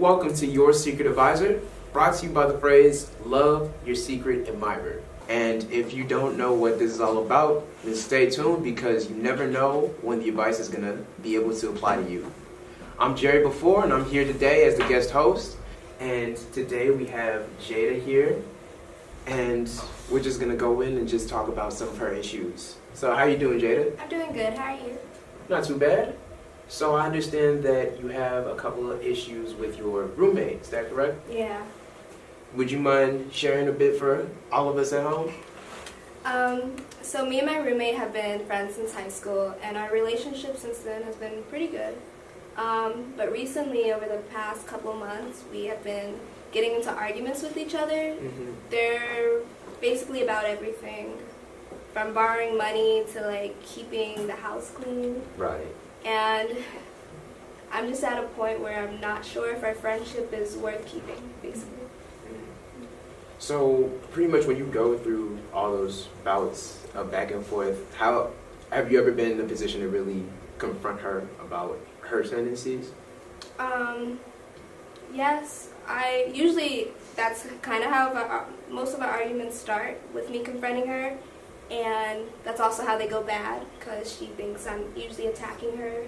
Welcome to Your Secret Advisor, brought to you by the phrase, love your secret admirer. And if you don't know what this is all about, then stay tuned because you never know when the advice is going to be able to apply to you. I'm Jerry Before, and I'm here today as the guest host. And today we have Jada here, and we're just going to go in and just talk about some of her issues. So how you doing, Jada? I'm doing good. How are you? Not too bad. So I understand that you have a couple of issues with your roommate. Is that correct? Yeah. Would you mind sharing a bit for all of us at home? So me and my roommate have been friends since high school, and our relationship since then has been pretty good. But recently, over the past couple months, we have been getting into arguments with each other. Mm-hmm. They're basically about everything, from borrowing money to like keeping the house clean. Right. And I'm just at a point where I'm not sure if our friendship is worth keeping, basically. So pretty much when you go through all those bouts of back and forth, how have you ever been in a position to really confront her about her tendencies? Yes, that's kind of how most of our arguments start, with me confronting her, and that's also how they go bad, because she thinks I'm usually attacking her,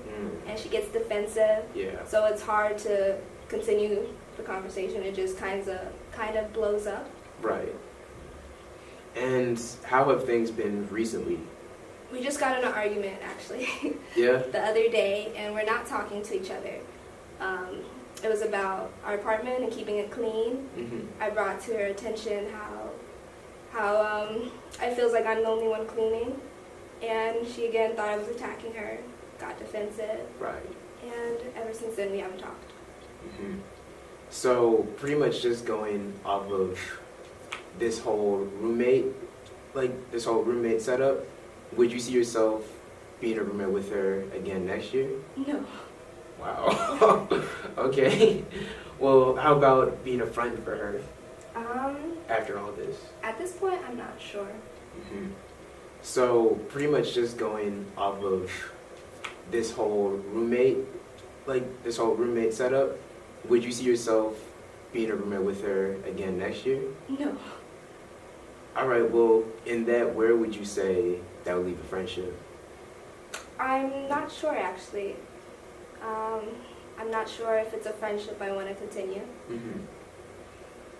and she gets defensive. Yeah. So it's hard to continue the conversation. It just kind of blows up. Right. And how have things been recently? We just got in an argument, actually, Yeah? the other day, and we're not talking to each other. It was about our apartment and keeping it clean. Mm-hmm. I brought to her attention how I feels like I'm the only one cleaning, and she again thought I was attacking her, got defensive. Right. And ever since then we haven't talked. Mm-hmm. So pretty much just going off of this whole roommate setup, would you see yourself being a roommate with her again next year? No. Wow. Okay. Well, how about being a friend for her after all this? At this point, I'm not sure. Mm-hmm. So pretty much just going off of this whole roommate setup, would you see yourself being a roommate with her again next year? No. All right. Well, in that, where would you say that would leave a friendship? I'm not sure, actually. I'm not sure if it's a friendship I want to continue. Mm-hmm.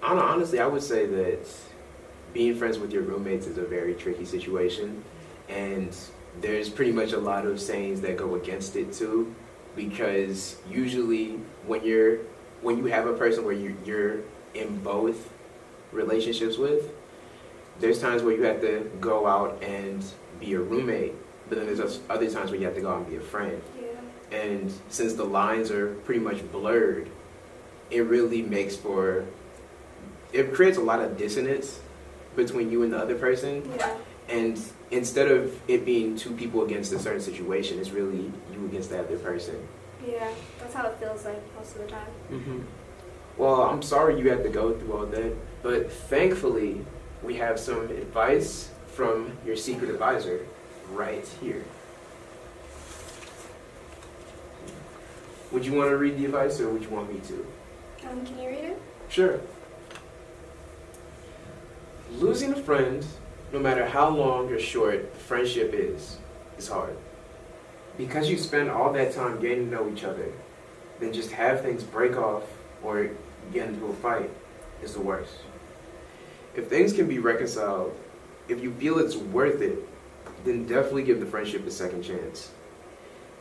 Honestly, I would say that being friends with your roommates is a very tricky situation, and there's pretty much a lot of sayings that go against it too, because usually when you have a person where you're in both relationships with, there's times where you have to go out and be a roommate, but then there's other times where you have to go out and be a friend. Yeah. And since the lines are pretty much blurred, it really it creates a lot of dissonance between you and the other person. Yeah. And instead of it being two people against a certain situation, it's really you against the other person. Yeah, that's how it feels like most of the time. Mm-hmm. Well, I'm sorry you had to go through all that, but thankfully we have some advice from your secret advisor right here. Would you want to read the advice, or would you want me to? Can you read it? Sure. Losing a friend, no matter how long or short the friendship is hard. Because you spend all that time getting to know each other, then just have things break off or get into a fight is the worst. If things can be reconciled, if you feel it's worth it, then definitely give the friendship a second chance.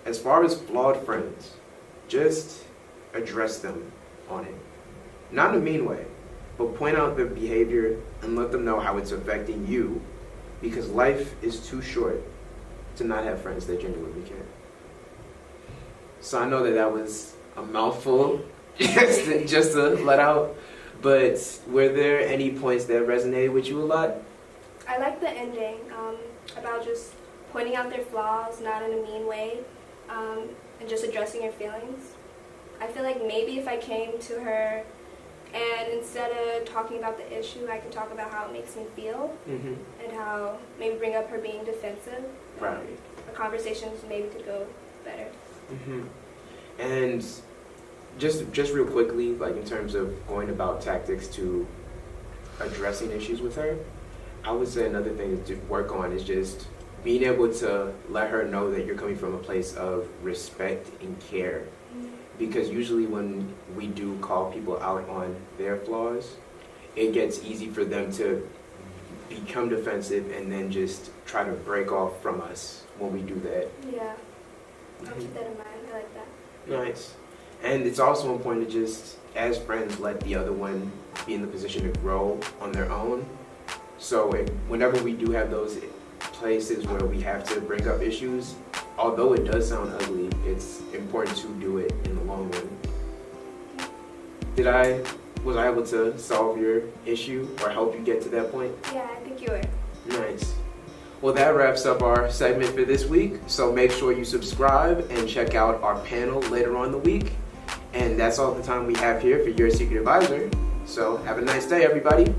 As far as flawed friends, just address them on it. Not in a mean way, but point out their behavior and let them know how it's affecting you, because life is too short to not have friends that genuinely care. So I know that was a mouthful just to let out, but were there any points that resonated with you a lot? I like the ending, about just pointing out their flaws, not in a mean way, and just addressing your feelings. I feel like maybe if I came to her and instead of talking about the issue, I could talk about how it makes me feel, Mm-hmm. and how maybe bring up her being defensive. Right. The conversations maybe could go better. Mm-hmm. And just real quickly, like in terms of going about tactics to addressing issues with her, I would say another thing to work on is just being able to let her know that you're coming from a place of respect and care. Because usually when we do call people out on their flaws, it gets easy for them to become defensive and then just try to break off from us when we do that. Yeah. I'll keep that in mind. I like that. Nice. And it's also important to just, as friends, let the other one be in the position to grow on their own. So whenever we do have those places where we have to bring up issues, although it does sound ugly, it's important to do it in the long run. Was I able to solve your issue or help you get to that point? Yeah, I think you were. Nice. Well, that wraps up our segment for this week. So make sure you subscribe and check out our panel later on in the week. And that's all the time we have here for Your Secret Advisor. So have a nice day, everybody.